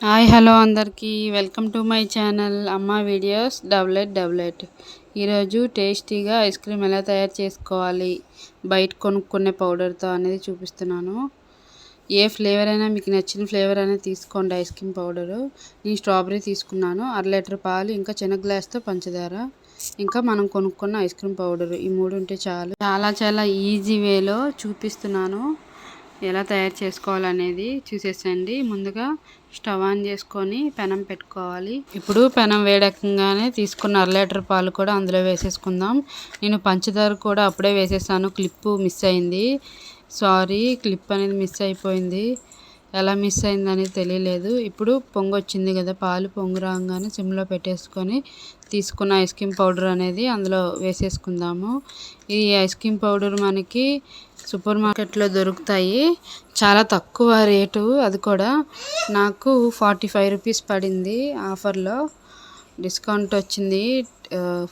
Hi hello అందరికీ welcome to my channel అమ్మ videos డబ్లెట్. ఈరోజు టేస్టీగా ఐస్ క్రీమ్ ఎలా తయారు చేసుకోవాలి బయట కొనుక్కునే పౌడర్తో అనేది చూపిస్తున్నాను. ఏ ఫ్లేవర్ అయినా మీకు నచ్చిన ఫ్లేవర్ అయినా తీసుకోండి. ఐస్ క్రీమ్ పౌడరు నేను స్ట్రాబెర్రీ తీసుకున్నాను. 1/2 లీటర్ పాలు, ఇంకా చిన్న గ్లాస్తో పంచదార, ఇంకా మనం కొనుక్కున్న ఐస్ క్రీమ్ పౌడరు, ఈ 3 ఉంటే చాలు. చాలా ఈజీ వేలో చూపిస్తున్నాను ఎలా తయారు చేసుకోవాలనేది చూసేసండి. ముందుగా స్టవ్ ఆన్ చేసుకొని పెనం పెట్టుకోవాలి. ఇప్పుడు పెనం వేడెక్కగానే తీసుకున్న 1/2 లీటర్ పాలు కూడా అందులో వేసేసుకుందాం. నేను పంచదార కూడా అప్పుడే వేసేసాను. క్లిప్పు మిస్ అయింది, సారీ, క్లిప్ అనేది మిస్ అయిపోయింది. ఎలా మిస్ అయిందని తెలియలేదు. ఇప్పుడు పొంగు వచ్చింది కదా, పాలు పొంగు రాగానే సిమ్లో పెట్టేసుకొని తీసుకున్న ఐస్ క్రీమ్ పౌడర్ అనేది అందులో వేసేసుకుందాము. ఈ ఐస్ క్రీమ్ పౌడర్ మనకి సూపర్ మార్కెట్లో దొరుకుతాయి. చాలా తక్కువ రేటు, అది కూడా నాకు 45 రూపీస్ పడింది. ఆఫర్లో డిస్కౌంట్ వచ్చింది.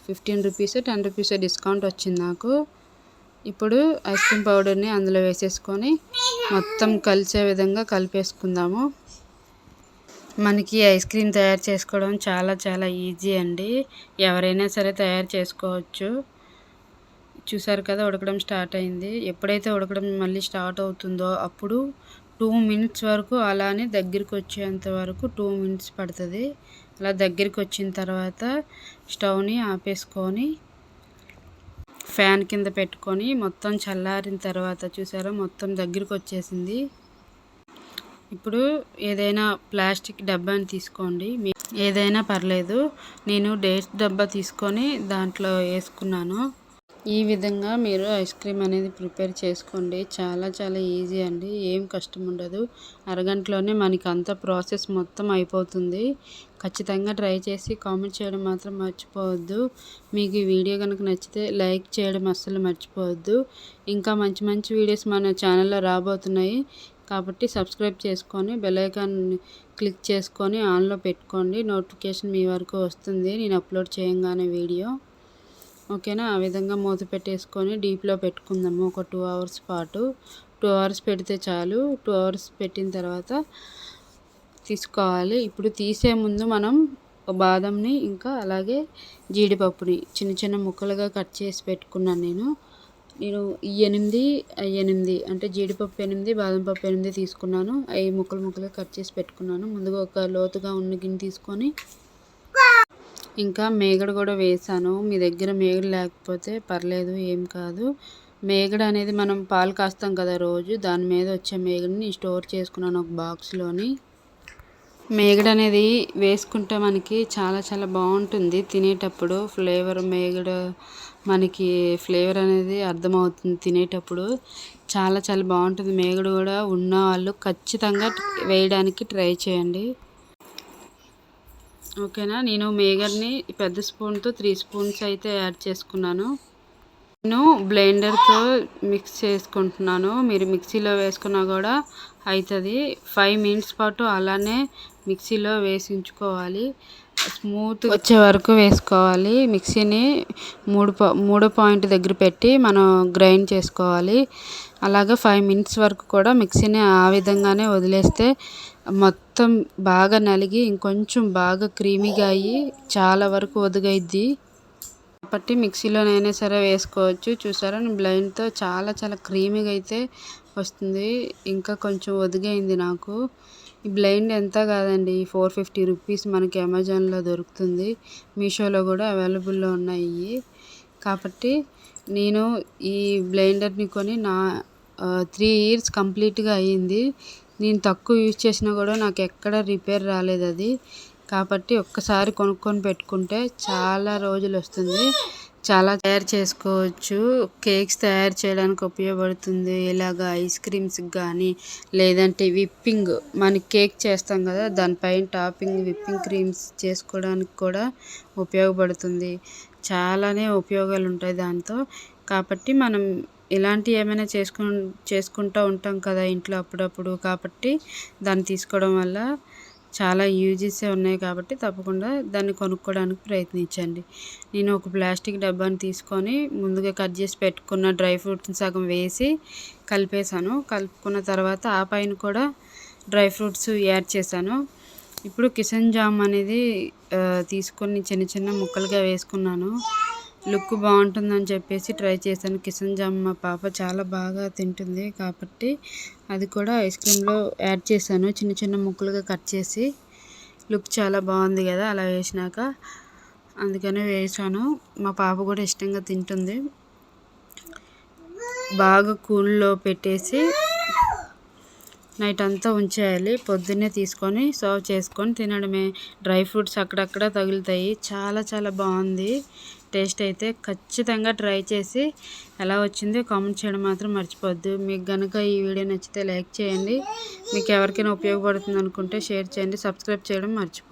15 రూపీస్ 10 రూపీస్ డిస్కౌంట్ వచ్చింది నాకు. ఇప్పుడు ఐస్ క్రీమ్ పౌడర్ని అందులో వేసేసుకొని మొత్తం కలిసే విధంగా కలిపేసుకుందాము. మనకి ఐస్ క్రీమ్ తయారు చేసుకోవడం చాలా ఈజీ అండి. ఎవరైనా సరే తయారు చేసుకోవచ్చు. చూసారు కదా, ఉడకడం స్టార్ట్ అయింది. ఎప్పుడైతే ఉడకడం మళ్ళీ స్టార్ట్ అవుతుందో అప్పుడు 2 మినిట్స్ వరకు అలానే దగ్గరికి వచ్చేంత వరకు 2 మినిట్స్ పడుతుంది. అలా దగ్గరికి వచ్చిన తర్వాత స్టవ్ని ఆపేసుకొని ఫ్యాన్ కింద పెట్టుకొని మొత్తం చల్లారిన తర్వాత చూసారా మొత్తం దగ్గరికి వచ్చేసింది. ఇప్పుడు ఏదైనా ప్లాస్టిక్ డబ్బాని తీసుకోండి, ఏదైనా పర్లేదు. నేను డేట్స్ డబ్బా తీసుకొని దాంట్లో వేసుకున్నాను. ఈ విధంగా మీరు ఐస్ క్రీమ్ అనేది ప్రిపేర్ చేసుకోండి. చాలా ఈజీ అండి, ఏం కష్టం ఉండదు. అరగంటలోనే మనకి అంత ప్రాసెస్ మొత్తం అయిపోతుంది. ఖచ్చితంగా ట్రై చేసి కామెంట్ చేయడం మాత్రం మర్చిపోవద్దు. మీకు ఈ వీడియో కనుక నచ్చితే లైక్ చేయడం అస్సలు మర్చిపోవద్దు. ఇంకా మంచి వీడియోస్ మన ఛానల్లో రాబోతున్నాయి కాబట్టి సబ్స్క్రైబ్ చేసుకొని బెల్ ఐకాన్ క్లిక్ చేసుకొని ఆన్లో పెట్టుకోండి. నోటిఫికేషన్ మీ వరకు వస్తుంది నేను అప్లోడ్ చేయంగానే వీడియో. ఓకేనా, ఆ విధంగా మూత పెట్టేసుకొని డీప్లో పెట్టుకుందాము ఒక 2 అవర్స్ పాటు. 2 అవర్స్ పెడితే చాలు. 2 అవర్స్ పెట్టిన తర్వాత తీసుకోవాలి. ఇప్పుడు తీసే ముందు మనం బాదంని ఇంకా అలాగే జీడిపప్పుని చిన్న ముక్కలుగా కట్ చేసి పెట్టుకున్నాను. నేను ఈ 8 అంటే జీడిపప్పు 8, బాదం పప్పు 8 తీసుకున్నాను. అవి ముక్కలుగా కట్ చేసి పెట్టుకున్నాను. ముందుగా ఒక లోతుగా ఉన్న గిన్నె తీసుకొని ఇంకా మేగడ కూడా వేసాను. మీ దగ్గర మేగడ లేకపోతే పర్లేదు, ఏం కాదు. మేగడ అనేది మనం పాలు కాస్తాం కదా రోజు, దాని మీద వచ్చే మేగడని స్టోర్ చేసుకున్నాను ఒక బాక్స్లోని. మేగడ అనేది వేసుకుంటే మనకి చాలా బాగుంటుంది తినేటప్పుడు. ఫ్లేవర్ మేగడ మనకి ఫ్లేవర్ అనేది అర్థమవుతుంది తినేటప్పుడు. చాలా బాగుంటుంది. మేగడ కూడా ఉన్న వాళ్ళు ఖచ్చితంగా వేయడానికి ట్రై చేయండి. ఓకేనా, నేను మేగడ్ని పెద్ద స్పూన్తో 3 స్పూన్స్ అయితే యాడ్ చేసుకున్నాను. నేను బ్లెండర్తో మిక్స్ చేసుకుంటున్నాను. మీరు మిక్సీలో వేసుకున్నా కూడా అవుతుంది. 5 మినిట్స్ పాటు అలానే మిక్సీలో వేసి ఉంచుకోవాలి. స్మూత్ వచ్చే వరకు వేసుకోవాలి. మిక్సీని మూడో పాయింట్ దగ్గర పెట్టి మనం గ్రైండ్ చేసుకోవాలి. అలాగే 5 మినిట్స్ వరకు కూడా మిక్సీని ఆ విధంగానే వదిలేస్తే మొత్తం బాగా నలిగి ఇంకొంచెం బాగా క్రీమీగా అయ్యి చాలా వరకు ఒదుగైద్ది. కాబట్టి మిక్సీలోనైనా సరే వేసుకోవచ్చు. చూసారా, నేను బ్లెండ్తో చాలా క్రీమీగా అయితే వస్తుంది. ఇంకా కొంచెం ఒదిగైంది నాకు. ఈ బ్లెండ్ ఎంత కాదండి, 450 రూపీస్ మనకి అమెజాన్లో దొరుకుతుంది. మీషోలో కూడా అవైలబుల్లో ఉన్నాయి. కాబట్టి నేను ఈ బ్లెండర్ని కొని 3 ఇయర్స్ కంప్లీట్గా అయ్యింది. నేను తక్కువ యూజ్ చేసినా కూడా నాకు ఎక్కడ రిపేర్ రాలేదు అది. కాబట్టి ఒక్కసారి కొనుక్కొని పెట్టుకుంటే చాలా రోజులు వస్తుంది. చాలా తయారు చేసుకోవచ్చు. కేక్స్ తయారు చేయడానికి ఉపయోగపడుతుంది. ఇలాగ ఐస్ క్రీమ్స్కి కానీ, లేదంటే విప్పింగ్ మనకి కేక్ చేస్తాం కదా, దానిపైన టాపింగ్ విప్పింగ్ క్రీమ్స్ చేసుకోవడానికి కూడా ఉపయోగపడుతుంది. చాలానే ఉపయోగాలు ఉంటాయి దాంతో. కాబట్టి మనం ఇలాంటివి ఏమైనా చేసుకుంటూ ఉంటాం కదా ఇంట్లో అప్పుడప్పుడు. కాబట్టి దాన్ని తీసుకోవడం వల్ల చాలా యూజెస్ ఉన్నాయి. కాబట్టి తప్పకుండా దాన్ని కొనుక్కోవడానికి ప్రయత్నించండి. నేను ఒక ప్లాస్టిక్ డబ్బాని తీసుకొని ముందుగా కట్ చేసి పెట్టుకున్న డ్రై ఫ్రూట్స్ని సగం వేసి కలిపేసాను. కలుపుకున్న తర్వాత ఆ పైన కూడా డ్రై ఫ్రూట్స్ యాడ్ చేశాను. ఇప్పుడు కిచెన్ జామ్ అనేది తీసుకొని చిన్న చిన్న ముక్కలుగా వేసుకున్నాను. లుక్ బాగుంటుందని చెప్పేసి ట్రై చేశాను. కిచెన్ జామ్ మా పాప చాలా బాగా తింటుంది కాబట్టి అది కూడా ఐస్ క్రీమ్లో యాడ్ చేశాను. చిన్న చిన్న ముక్కలుగా కట్ చేసి లుక్ చాలా బాగుంది కదా అలా వేసినాక, అందుకనే వేసాను. మా పాప కూడా ఇష్టంగా తింటుంది. బాగా కూల్లో పెట్టేసి నైట్ అంతా ఉంచేయాలి. పొద్దున్నే తీసుకొని సర్వ్ చేసుకొని తినడమే. డ్రై ఫ్రూట్స్ అక్కడక్కడ తగులుతాయి. చాలా చాలా బాగుంది టేస్ట్ అయితే. ఖచ్చితంగా ట్రై చేసి ఎలా వచ్చిందో కామెంట్ చేయడం మాత్రం మర్చిపోవద్దు. మీకు కనుక ఈ వీడియో నచ్చితే లైక్ చేయండి. మీకు ఎవరికైనా ఉపయోగపడుతుంది అనుకుంటే షేర్ చేయండి. సబ్స్క్రైబ్ చేయడం మర్చిపోవద్దు.